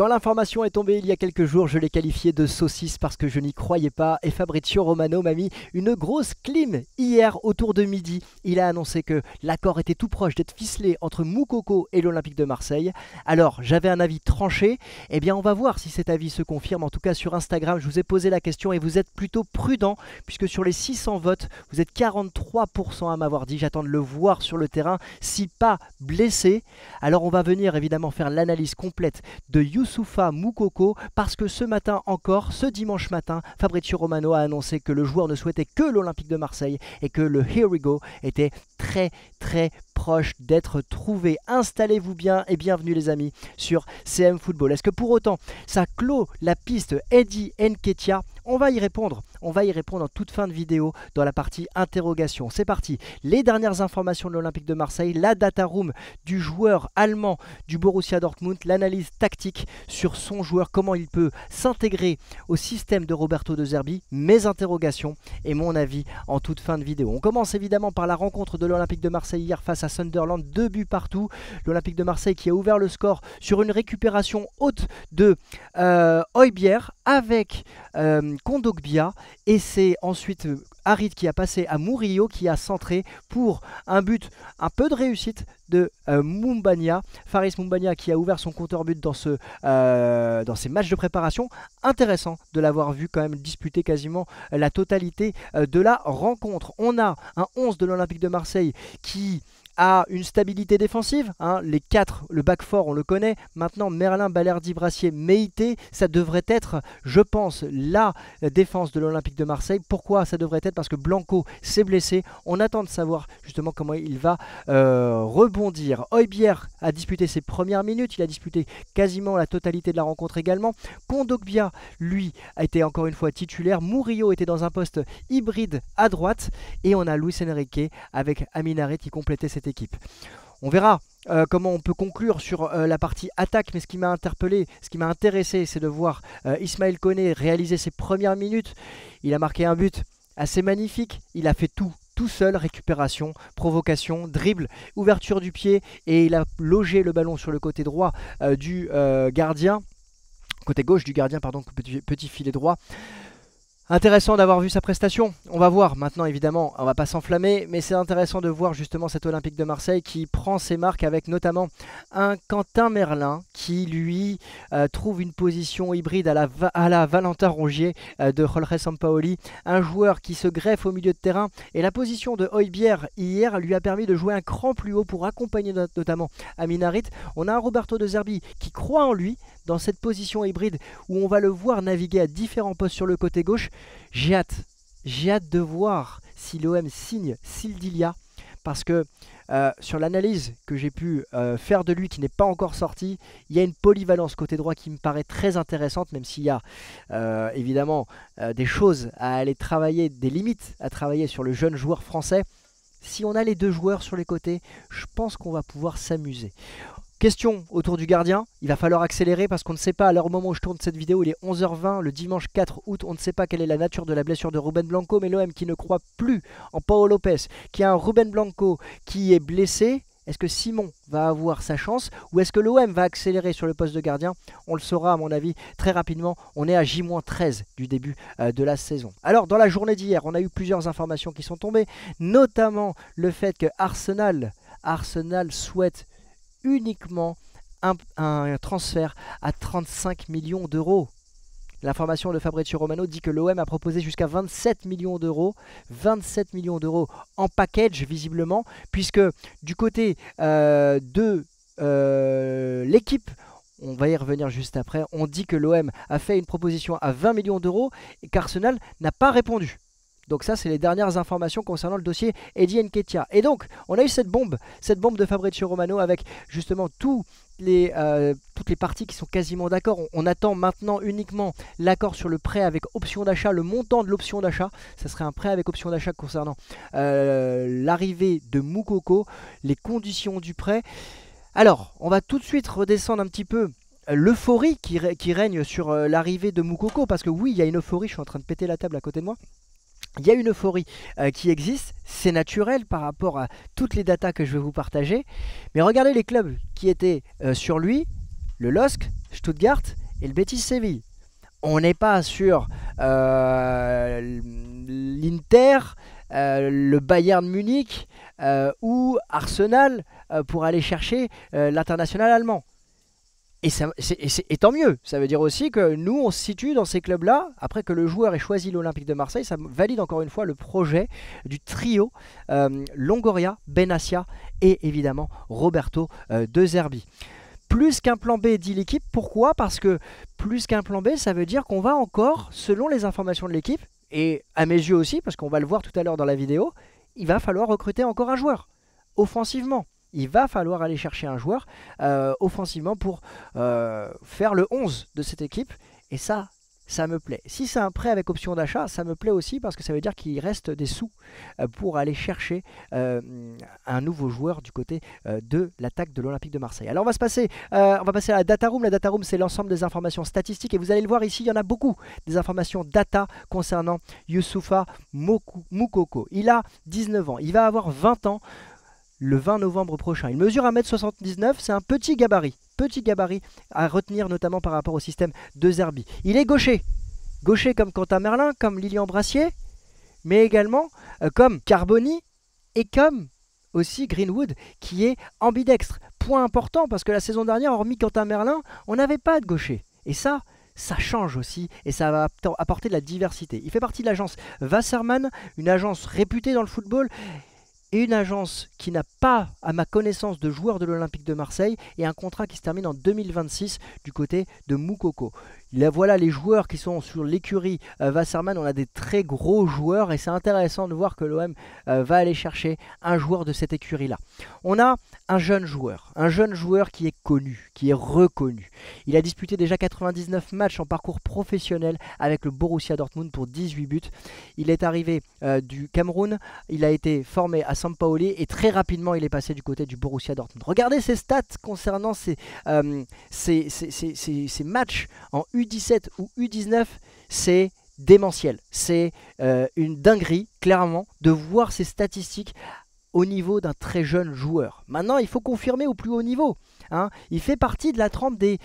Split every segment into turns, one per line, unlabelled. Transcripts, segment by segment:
Quand l'information est tombée il y a quelques jours, je l'ai qualifié de saucisse parce que je n'y croyais pas et Fabrizio Romano m'a mis une grosse clim hier autour de midi. Il a annoncé que l'accord était tout proche d'être ficelé entre Moukoko et l'Olympique de Marseille. Alors, j'avais un avis tranché. Eh bien, on va voir si cet avis se confirme. En tout cas, sur Instagram, je vous ai posé la question et vous êtes plutôt prudent puisque sur les 600 votes, vous êtes 43% à m'avoir dit j'attends de le voir sur le terrain, si pas blessé. Alors, on va venir évidemment faire l'analyse complète de Youssoufa Moukoko parce que ce matin encore, ce dimanche matin, Fabrizio Romano a annoncé que le joueur ne souhaitait que l'Olympique de Marseille et que le Here We Go était très proche d'être trouvé. Installez-vous bien et bienvenue les amis sur CM Football. Est-ce que pour autant ça clôt la piste Eddie Nketiah? On va y répondre en toute fin de vidéo dans la partie interrogation. C'est parti, les dernières informations de l'Olympique de Marseille, la data room du joueur allemand du Borussia Dortmund, l'analyse tactique sur son joueur, comment il peut s'intégrer au système de Roberto De Zerbi, mes interrogations et mon avis en toute fin de vidéo. On commence évidemment par la rencontre de l'Olympique de Marseille hier face à Sunderland, 2 buts partout. L'Olympique de Marseille qui a ouvert le score sur une récupération haute de Højbjerg avec Kondogbia et c'est ensuite Harit qui a passé à Murillo qui a centré pour un but, un peu de réussite de Moumbagna, Faris Moumbagna qui a ouvert son compteur but dans ces matchs de préparation. Intéressant de l'avoir vu quand même disputer quasiment la totalité de la rencontre. On a un 11 de l'Olympique de Marseille qui a une stabilité défensive, les 4, le back 4 on le connaît, maintenant Merlin, Balerdi, Brassier, Meïté, ça devrait être, je pense, la défense de l'Olympique de Marseille. Pourquoi ça devrait être? Parce que Blanco s'est blessé, on attend de savoir justement comment il va rebondir. Højbjerg a disputé ses premières minutes, il a disputé quasiment la totalité de la rencontre également. Kondogbia, lui, a été encore une fois titulaire, Murillo était dans un poste hybride à droite, et on a Luis Enrique avec Aminarit qui complétait cette équipe. On verra comment on peut conclure sur la partie attaque, mais ce qui m'a interpellé, ce qui m'a intéressé, c'est de voir Ismaël Koné réaliser ses premières minutes. Il a marqué un but assez magnifique, il a fait tout seul, récupération, provocation, dribble, ouverture du pied, et il a logé le ballon sur le côté droit du gardien, côté gauche du gardien, pardon, petit filet droit. Intéressant d'avoir vu sa prestation, on va voir maintenant évidemment, on va pas s'enflammer, mais c'est intéressant de voir justement cet Olympique de Marseille qui prend ses marques avec notamment un Quentin Merlin qui lui trouve une position hybride à la Valentin Rongier de Jorge Sampaoli, un joueur qui se greffe au milieu de terrain, et la position de Højbjerg hier lui a permis de jouer un cran plus haut pour accompagner notamment Aminarit. On a un Roberto De Zerbi qui croit en lui dans cette position hybride où on va le voir naviguer à différents postes sur le côté gauche. J'ai hâte de voir si l'OM signe Sildilia parce que sur l'analyse que j'ai pu faire de lui qui n'est pas encore sortie, il y a une polyvalence côté droit qui me paraît très intéressante, même s'il y a évidemment des choses à aller travailler, des limites à travailler sur le jeune joueur français. Si on a les deux joueurs sur les côtés, je pense qu'on va pouvoir s'amuser. Question autour du gardien, il va falloir accélérer parce qu'on ne sait pas, à l'heure au moment où je tourne cette vidéo, il est 11h20, le dimanche 4 août, on ne sait pas quelle est la nature de la blessure de Ruben Blanco, mais l'OM qui ne croit plus en Paolo Lopez, qui a un Ruben Blanco qui est blessé, est-ce que Simon va avoir sa chance ou est-ce que l'OM va accélérer sur le poste de gardien? On le saura à mon avis très rapidement, on est à J-13 du début de la saison. Alors dans la journée d'hier, on a eu plusieurs informations qui sont tombées, notamment le fait que Arsenal souhaite uniquement un transfert à 35 millions d'euros. L'information de Fabrizio Romano dit que l'OM a proposé jusqu'à 27 millions d'euros. 27 millions d'euros en package visiblement, puisque du côté de l'équipe, on va y revenir juste après, on dit que l'OM a fait une proposition à 20 millions d'euros et qu'Arsenal n'a pas répondu. Donc ça, c'est les dernières informations concernant le dossier Eddie Nketiah. Et donc, on a eu cette bombe de Fabrizio Romano avec justement toutes les parties qui sont quasiment d'accord. On attend maintenant uniquement l'accord sur le prêt avec option d'achat, le montant de l'option d'achat. Ça serait un prêt avec option d'achat concernant l'arrivée de Moukoko, les conditions du prêt. Alors, on va tout de suite redescendre un petit peu l'euphorie qui règne sur l'arrivée de Moukoko. Parce que oui, il y a une euphorie, je suis en train de péter la table à côté de moi. Il y a une euphorie qui existe, c'est naturel par rapport à toutes les datas que je vais vous partager. Mais regardez les clubs qui étaient sur lui. le LOSC, Stuttgart et le Betis Séville. On n'est pas sur l'Inter, le Bayern Munich ou Arsenal pour aller chercher l'international allemand. Et tant mieux, ça veut dire aussi que nous on se situe dans ces clubs-là, après que le joueur ait choisi l'Olympique de Marseille, ça valide encore une fois le projet du trio Longoria, Benassia et évidemment Roberto De Zerbi. Plus qu'un plan B, dit l'équipe. Pourquoi? Parce que plus qu'un plan B, ça veut dire qu'on va encore, selon les informations de l'équipe, et à mes yeux aussi, parce qu'on va le voir tout à l'heure dans la vidéo, il va falloir recruter encore un joueur, offensivement. Il va falloir aller chercher un joueur offensivement pour faire le 11 de cette équipe. Et ça me plaît. Si c'est un prêt avec option d'achat, ça me plaît aussi parce que ça veut dire qu'il reste des sous pour aller chercher un nouveau joueur du côté de l'attaque de l'Olympique de Marseille. Alors on va passer à la data room. La data room, c'est l'ensemble des informations statistiques et vous allez le voir ici, il y en a beaucoup des informations data concernant Youssoufa Moukoko. Il a 19 ans, il va avoir 20 ans le 20 novembre prochain. Il mesure 1m79, c'est un petit gabarit à retenir notamment par rapport au système de Zerbi. Il est gaucher comme Quentin Merlin, comme Lilian Brassier, mais également comme Carboni et comme aussi Greenwood qui est ambidextre. Point important parce que la saison dernière, hormis Quentin Merlin, on n'avait pas de gaucher. Et ça change aussi et ça va apporter de la diversité. Il fait partie de l'agence Wasserman, une agence réputée dans le football et une agence qui n'a pas, à ma connaissance, de joueurs de l'Olympique de Marseille et un contrat qui se termine en 2026 du côté de Moukoko. Là, voilà les joueurs qui sont sur l'écurie Wasserman. On a des très gros joueurs et c'est intéressant de voir que l'OM va aller chercher un joueur de cette écurie-là. On a un jeune joueur qui est connu, qui est reconnu. Il a disputé déjà 99 matchs en parcours professionnel avec le Borussia Dortmund pour 18 buts. Il est arrivé du Cameroun, il a été formé à Sampaoli et très rapidement il est passé du côté du Borussia Dortmund. Regardez ses stats concernant ces matchs en U17 ou U19, c'est démentiel. C'est une dinguerie, clairement, de voir ces statistiques au niveau d'un très jeune joueur. Maintenant, il faut confirmer au plus haut niveau. Hein. Il fait partie de la trempe des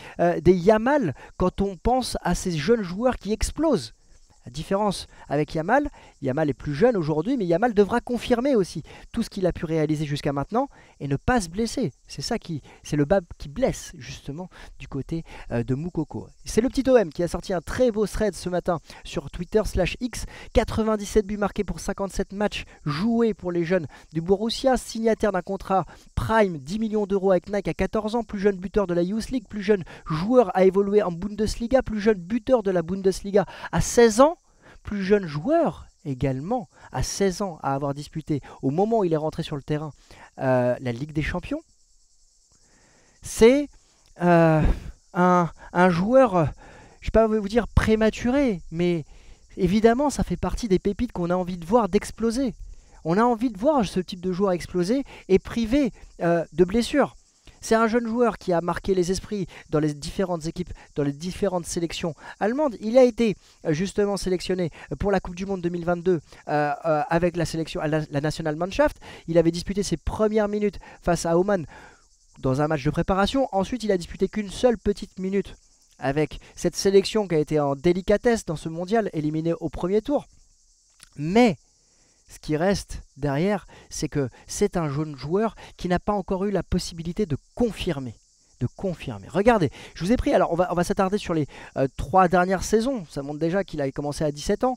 Yamal quand on pense à ces jeunes joueurs qui explosent. La différence avec Yamal est plus jeune aujourd'hui, mais Yamal devra confirmer aussi tout ce qu'il a pu réaliser jusqu'à maintenant et ne pas se blesser. C'est le bas qui blesse justement du côté de Moukoko. C'est le petit OM qui a sorti un très beau thread ce matin sur Twitter/X. 97 buts marqués pour 57 matchs joués pour les jeunes du Borussia, signataire d'un contrat Prime 10 millions d'euros avec Nike à 14 ans, plus jeune buteur de la Youth League, plus jeune joueur à évoluer en Bundesliga, plus jeune buteur de la Bundesliga à 16 ans. Plus jeune joueur également, à 16 ans, à avoir disputé au moment où il est rentré sur le terrain la Ligue des Champions. C'est un joueur, je ne vais pas vous dire prématuré, mais évidemment ça fait partie des pépites qu'on a envie de voir d'exploser. On a envie de voir ce type de joueur exploser et privé de blessures. C'est un jeune joueur qui a marqué les esprits dans les différentes équipes, dans les différentes sélections allemandes. Il a été justement sélectionné pour la Coupe du Monde 2022 avec la sélection, la Nationalmannschaft. Il avait disputé ses premières minutes face à Oman dans un match de préparation. Ensuite, il a disputé qu'une seule petite minute avec cette sélection qui a été en délicatesse dans ce mondial, éliminé au premier tour. Mais ce qui reste derrière, c'est que c'est un jeune joueur qui n'a pas encore eu la possibilité de confirmer. Regardez, je vous ai pris, alors on va s'attarder sur les 3 dernières saisons. Ça montre déjà qu'il a commencé à 17 ans.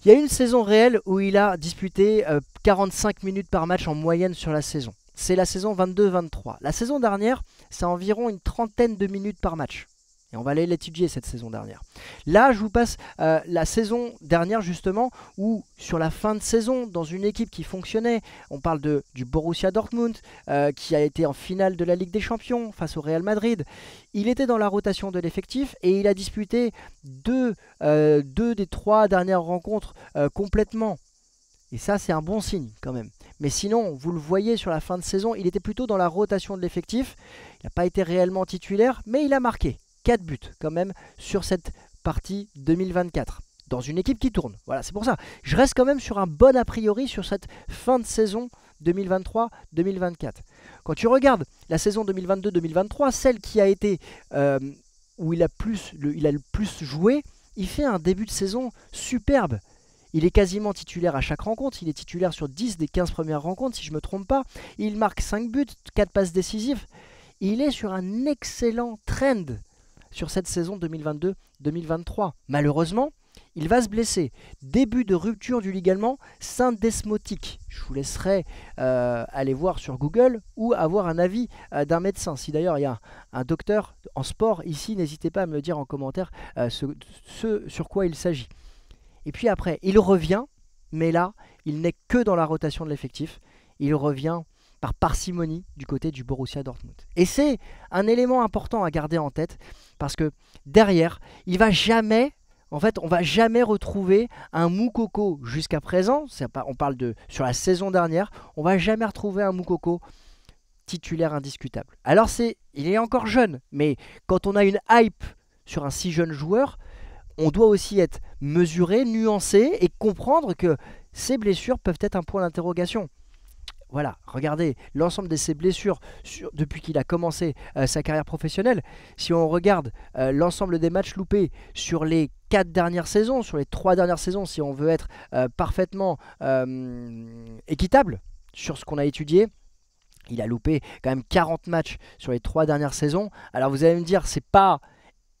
Il y a une saison réelle où il a disputé 45 minutes par match en moyenne sur la saison. C'est la saison 22-23. La saison dernière, c'est environ une trentaine de minutes par match. Et on va aller l'étudier cette saison dernière. Là, je vous passe la saison dernière justement, où sur la fin de saison, dans une équipe qui fonctionnait, on parle du Borussia Dortmund, qui a été en finale de la Ligue des Champions face au Real Madrid. Il était dans la rotation de l'effectif et il a disputé deux des 3 dernières rencontres complètement. Et ça, c'est un bon signe quand même. Mais sinon, vous le voyez sur la fin de saison, il était plutôt dans la rotation de l'effectif. Il n'a pas été réellement titulaire, mais il a marqué 4 buts quand même sur cette partie 2024 dans une équipe qui tourne. Voilà, c'est pour ça. Je reste quand même sur un bon a priori sur cette fin de saison 2023-2024. Quand tu regardes la saison 2022-2023, celle qui a été où il a le plus joué, il fait un début de saison superbe. Il est quasiment titulaire à chaque rencontre, il est titulaire sur 10 des 15 premières rencontres si je ne me trompe pas. Il marque 5 buts, 4 passes décisives. Il est sur un excellent trend sur cette saison 2022-2023. Malheureusement, il va se blesser. Début de rupture du ligament syndesmotique. Je vous laisserai aller voir sur Google ou avoir un avis d'un médecin. Si d'ailleurs il y a un docteur en sport ici, n'hésitez pas à me le dire en commentaire ce sur quoi il s'agit. Et puis après, il revient, mais là, il n'est que dans la rotation de l'effectif. Il revient par parcimonie du côté du Borussia Dortmund. Et c'est un élément important à garder en tête, parce que derrière, il va jamais... En fait, on va jamais retrouver un Moukoko jusqu'à présent. On parle sur la saison dernière. On va jamais retrouver un Moukoko titulaire indiscutable. Alors il est encore jeune, mais quand on a une hype sur un si jeune joueur, on doit aussi être mesuré, nuancé et comprendre que ces blessures peuvent être un point d'interrogation. Voilà, regardez l'ensemble de ses blessures depuis qu'il a commencé sa carrière professionnelle. Si on regarde l'ensemble des matchs loupés sur les 4 dernières saisons, sur les 3 dernières saisons, si on veut être parfaitement équitable sur ce qu'on a étudié, il a loupé quand même 40 matchs sur les 3 dernières saisons. Alors vous allez me dire, c'est pas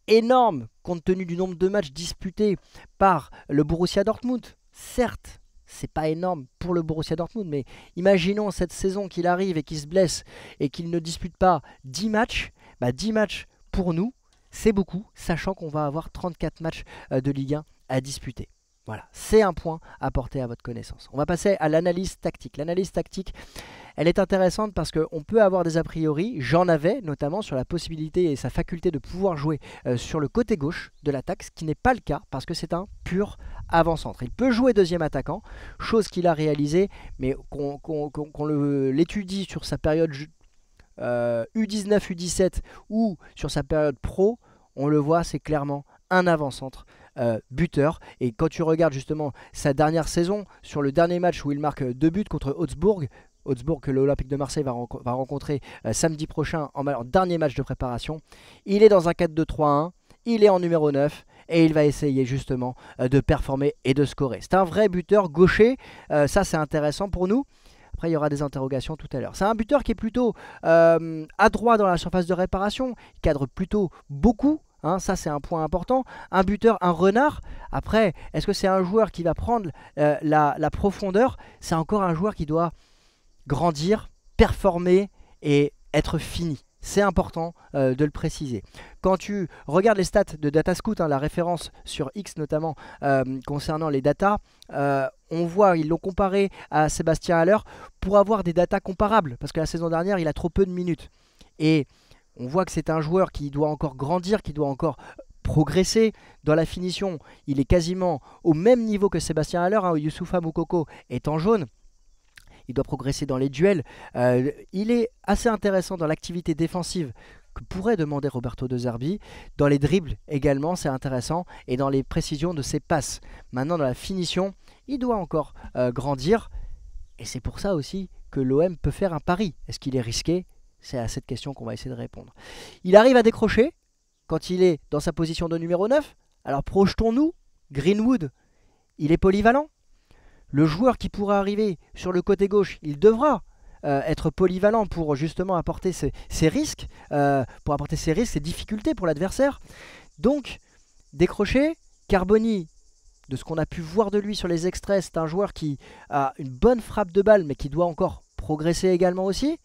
énorme compte tenu du nombre de matchs disputés par le Borussia Dortmund. Certes, c'est pas énorme pour le Borussia Dortmund, mais imaginons cette saison qu'il arrive et qu'il se blesse et qu'il ne dispute pas 10 matchs. 10 matchs pour nous, c'est beaucoup, sachant qu'on va avoir 34 matchs de Ligue 1 à disputer. Voilà, c'est un point à porter à votre connaissance. On va passer à l'analyse tactique. L'analyse tactique, elle est intéressante parce qu'on peut avoir des a priori. J'en avais notamment sur la possibilité et sa faculté de pouvoir jouer sur le côté gauche de l'attaque, ce qui n'est pas le cas parce que c'est un pur avant-centre. Il peut jouer deuxième attaquant, chose qu'il a réalisée, mais qu'on l'étudie sur sa période U19, U17 ou sur sa période pro, on le voit, c'est clairement un avant-centre. Buteur, et quand tu regardes justement sa dernière saison, sur le dernier match où il marque 2 buts contre Augsbourg que l'Olympique de Marseille va rencontrer samedi prochain en dernier match de préparation, il est dans un 4-2-3-1, il est en numéro 9 et il va essayer justement de performer et de scorer. C'est un vrai buteur gaucher, ça c'est intéressant pour nous. Après, il y aura des interrogations tout à l'heure. C'est un buteur qui est plutôt adroit dans la surface de réparation, il cadre plutôt beaucoup. Ça c'est un point important. Un buteur, un renard. Après, est-ce que c'est un joueur qui va prendre la profondeur? C'est encore un joueur qui doit grandir, performer et être fini. C'est important de le préciser. Quand tu regardes les stats de Datascout, la référence sur X notamment concernant les datas, on voit, ils l'ont comparé à Sébastien Haller pour avoir des datas comparables. Parce que la saison dernière, il a trop peu de minutes. Et on voit que c'est un joueur qui doit encore grandir, qui doit encore progresser dans la finition. Il est quasiment au même niveau que Sébastien Haller. Youssoupha Moukoko est en jaune. Il doit progresser dans les duels. Il est assez intéressant dans l'activité défensive que pourrait demander Roberto De Zerbi. Dans les dribbles également, c'est intéressant. Et dans les précisions de ses passes. Maintenant, dans la finition, il doit encore grandir. Et c'est pour ça aussi que l'OM peut faire un pari. Est-ce qu'il est risqué ? C'est à cette question qu'on va essayer de répondre. Il arrive à décrocher quand il est dans sa position de numéro 9. Alors projetons-nous, Greenwood, il est polyvalent. Le joueur qui pourra arriver sur le côté gauche, il devra être polyvalent pour justement apporter ses risques, ses difficultés pour l'adversaire. Donc, décrocher, Carboni, de ce qu'on a pu voir de lui sur les extraits, c'est un joueur qui a une bonne frappe de balle, mais qui doit encore progresser également aussi.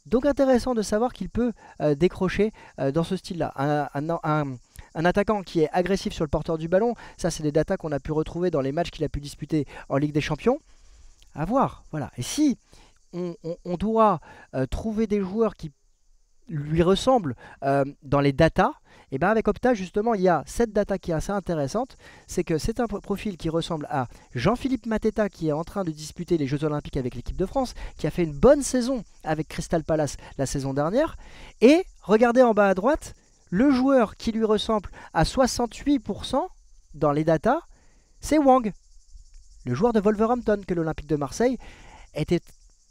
Donc intéressant de savoir qu'il peut décrocher dans ce style-là. Un attaquant qui est agressif sur le porteur du ballon, ça c'est des datas qu'on a pu retrouver dans les matchs qu'il a pu disputer en Ligue des Champions. À voir, voilà. Et si on doit trouver des joueurs qui lui ressemblent dans les datas, et bien avec Opta justement il y a cette data qui est assez intéressante, c'est que c'est un profil qui ressemble à Jean-Philippe Mateta qui est en train de disputer les Jeux Olympiques avec l'équipe de France, qui a fait une bonne saison avec Crystal Palace la saison dernière, et regardez en bas à droite, le joueur qui lui ressemble à 68% dans les datas, c'est Wang, le joueur de Wolverhampton que l'Olympique de Marseille était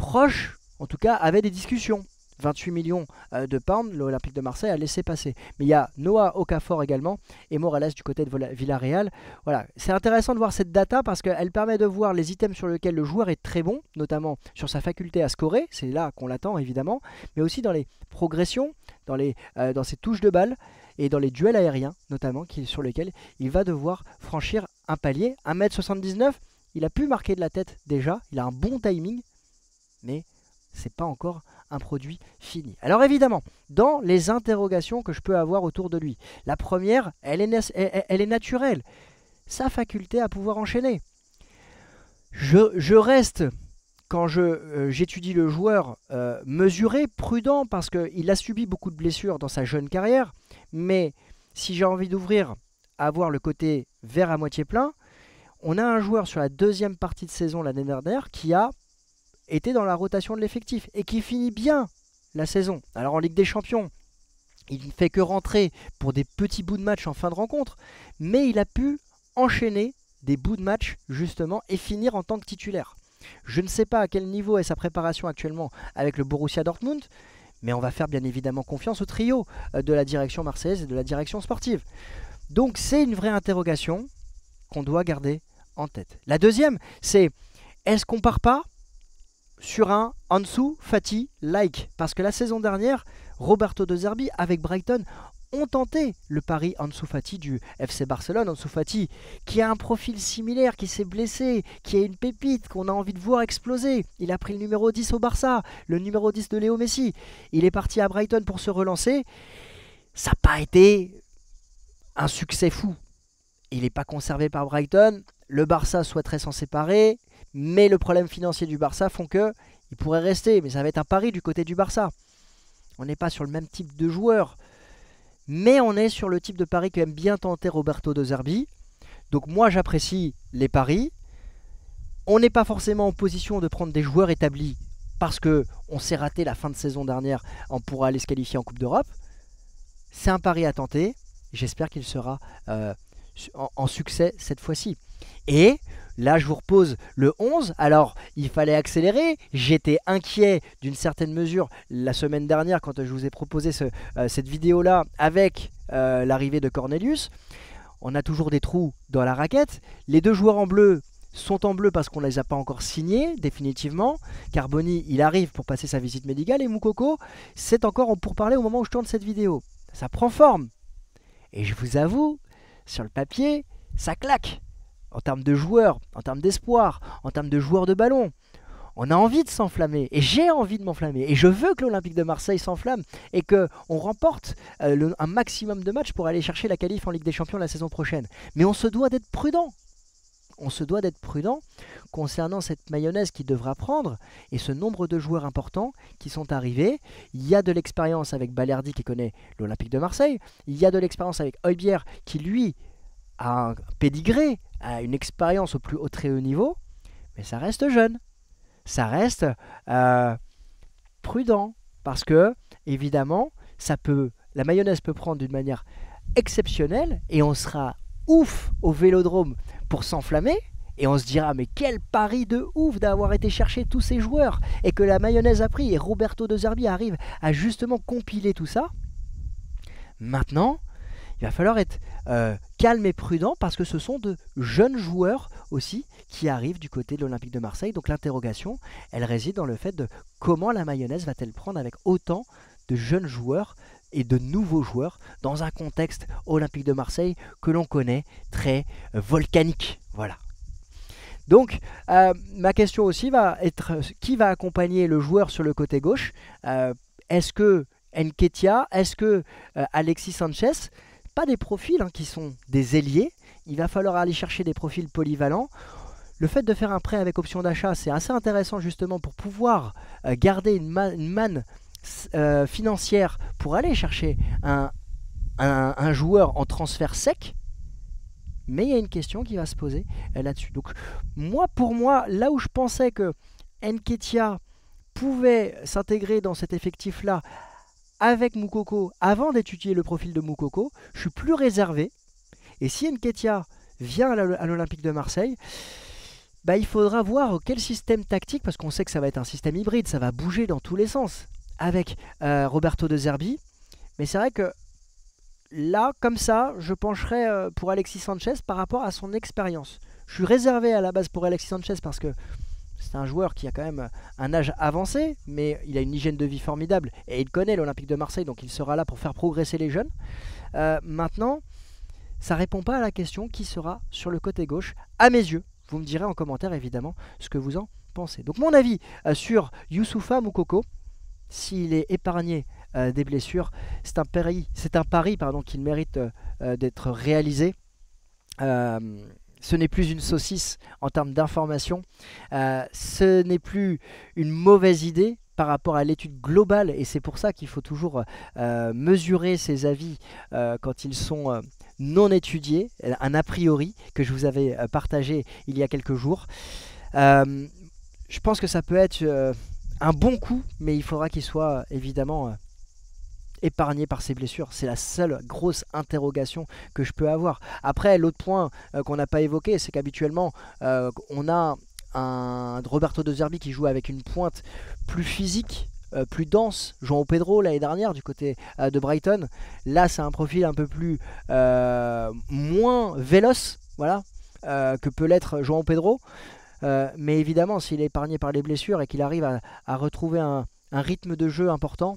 proche, en tout cas, avait des discussions. 28 millions de pounds, l'Olympique de Marseille a laissé passer. Mais il y a Noah Okafor également et Morales du côté de Villarreal. Voilà, c'est intéressant de voir cette data parce qu'elle permet de voir les items sur lesquels le joueur est très bon, notamment sur sa faculté à scorer, c'est là qu'on l'attend évidemment, mais aussi dans les progressions, dans ses touches de balle et dans les duels aériens notamment, sur lesquels il va devoir franchir un palier. 1m79, il a pu marquer de la tête déjà, il a un bon timing, mais c'est pas encore un produit fini. Alors évidemment, dans les interrogations que je peux avoir autour de lui, la première, elle est naturelle. Sa faculté à pouvoir enchaîner. Je reste, quand j'étudie le joueur, mesuré, prudent, parce qu'il a subi beaucoup de blessures dans sa jeune carrière, mais si j'ai envie d'ouvrir à voir le côté verre à moitié plein, on a un joueur sur la deuxième partie de saison l'année dernière qui a était dans la rotation de l'effectif et qui finit bien la saison. Alors en Ligue des Champions, il ne fait que rentrer pour des petits bouts de match en fin de rencontre, mais il a pu enchaîner des bouts de match justement et finir en tant que titulaire. Je ne sais pas à quel niveau est sa préparation actuellement avec le Borussia Dortmund, mais on va faire bien évidemment confiance au trio de la direction marseillaise et de la direction sportive. Donc c'est une vraie interrogation qu'on doit garder en tête. La deuxième, c'est est-ce qu'on part pas sur un Ansu Fati-like? Parce que la saison dernière, Roberto De Zerbi avec Brighton ont tenté le pari Ansu Fati du FC Barcelone. Ansu Fati qui a un profil similaire, qui s'est blessé, qui a une pépite qu'on a envie de voir exploser. Il a pris le numéro 10 au Barça, le numéro 10 de Léo Messi. Il est parti à Brighton pour se relancer. Ça n'a pas été un succès fou. Il n'est pas conservé par Brighton. Le Barça souhaiterait s'en séparer. Mais le problème financier du Barça font que il pourrait rester, mais ça va être un pari du côté du Barça. On n'est pas sur le même type de joueur, mais on est sur le type de pari qu'aime bien tenter Roberto De Zerbi. Donc moi j'apprécie les paris. On n'est pas forcément en position de prendre des joueurs établis parce qu'on s'est raté la fin de saison dernière pour aller se qualifier en Coupe d'Europe. C'est un pari à tenter. J'espère qu'il sera en succès cette fois-ci. Et là, je vous repose le 11. Alors, il fallait accélérer. J'étais inquiet d'une certaine mesure la semaine dernière quand je vous ai proposé cette vidéo-là avec l'arrivée de Cornelius. On a toujours des trous dans la raquette. Les deux joueurs en bleu sont en bleu parce qu'on ne les a pas encore signés définitivement. Carboni, il arrive pour passer sa visite médicale. Et Moukoko, c'est encore en pourparlers au moment où je tourne cette vidéo. Ça prend forme. Et je vous avoue, sur le papier, ça claque. En termes de joueurs, en termes d'espoir, en termes de joueurs de ballon. On a envie de s'enflammer, et j'ai envie de m'enflammer. Et je veux que l'Olympique de Marseille s'enflamme et qu'on remporte un maximum de matchs pour aller chercher la qualif en Ligue des Champions la saison prochaine. Mais on se doit d'être prudent. On se doit d'être prudent concernant cette mayonnaise qui devra prendre et ce nombre de joueurs importants qui sont arrivés. Il y a de l'expérience avec Balerdi qui connaît l'Olympique de Marseille. Il y a de l'expérience avec Højbjerg qui, lui, a un pédigré, a une expérience au très haut niveau, mais ça reste jeune. Ça reste prudent parce que, évidemment, la mayonnaise peut prendre d'une manière exceptionnelle et on sera ouf au Vélodrome pour s'enflammer et on se dira mais quel pari de ouf d'avoir été chercher tous ces joueurs et que la mayonnaise a pris et Roberto De Zerbi arrive à justement compiler tout ça. Maintenant, il va falloir être calme et prudent parce que ce sont de jeunes joueurs aussi qui arrivent du côté de l'Olympique de Marseille. Donc l'interrogation, elle réside dans le fait de comment la mayonnaise va-t-elle prendre avec autant de jeunes joueurs et de nouveaux joueurs dans un contexte Olympique de Marseille que l'on connaît très volcanique. Voilà. Donc ma question aussi va être qui va accompagner le joueur sur le côté gauche. Est-ce que Nketiah, est-ce que Alexis Sanchez? Pas des profils qui sont des ailiers. Il va falloir aller chercher des profils polyvalents. Le fait de faire un prêt avec option d'achat, c'est assez intéressant justement pour pouvoir garder une manne financière pour aller chercher un joueur en transfert sec. Mais il y a une question qui va se poser là-dessus. Donc pour moi, là où je pensais que Nketiah pouvait s'intégrer dans cet effectif-là avec Moukoko, avant d'étudier le profil de Moukoko, je suis plus réservé. Et si Nketiah vient à l'Olympique de Marseille, bah, il faudra voir quel système tactique, parce qu'on sait que ça va être un système hybride, ça va bouger dans tous les sens, avec Roberto De Zerbi. Mais c'est vrai que là, comme ça, je pencherais pour Alexis Sanchez par rapport à son expérience. Je suis réservé à la base pour Alexis Sanchez parce que c'est un joueur qui a quand même un âge avancé, mais il a une hygiène de vie formidable et il connaît l'Olympique de Marseille, donc il sera là pour faire progresser les jeunes. Maintenant, ça répond pas à la question qui sera sur le côté gauche, à mes yeux. Vous me direz en commentaire évidemment ce que vous en pensez. Donc mon avis sur Youssoupha Moukoko, s'il est épargné des blessures, c'est un pari qu'il mérite d'être réalisé. Ce n'est plus une saucisse en termes d'information, ce n'est plus une mauvaise idée par rapport à l'étude globale, et c'est pour ça qu'il faut toujours mesurer ses avis quand ils sont non étudiés, un a priori que je vous avais partagé il y a quelques jours. Je pense que ça peut être un bon coup, mais il faudra qu'il soit évidemment épargné par ses blessures. C'est la seule grosse interrogation que je peux avoir. Après, l'autre point qu'on n'a pas évoqué, c'est qu'habituellement, on a un Roberto De Zerbi qui joue avec une pointe plus physique, plus dense. João Pedro l'année dernière du côté de Brighton. Là, c'est un profil un peu plus moins véloce, voilà, que peut l'être João Pedro. Mais évidemment, s'il est épargné par les blessures et qu'il arrive à retrouver un rythme de jeu important,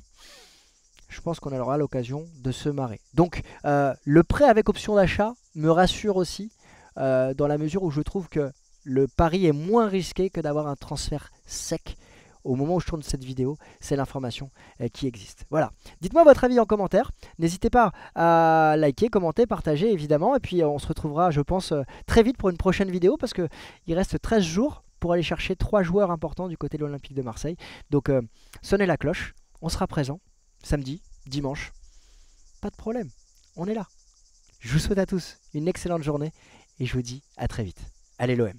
je pense qu'on aura l'occasion de se marrer. Donc le prêt avec option d'achat me rassure aussi, dans la mesure où je trouve que le pari est moins risqué que d'avoir un transfert sec. Au moment où je tourne cette vidéo, c'est l'information qui existe. Voilà. Dites-moi votre avis en commentaire. N'hésitez pas à liker, commenter, partager évidemment. Et puis on se retrouvera, je pense, très vite pour une prochaine vidéo parce qu'il reste 13 jours pour aller chercher 3 joueurs importants du côté de l'Olympique de Marseille. Donc sonnez la cloche, on sera présent. Samedi, dimanche, pas de problème, on est là. Je vous souhaite à tous une excellente journée et je vous dis à très vite. Allez l'OM.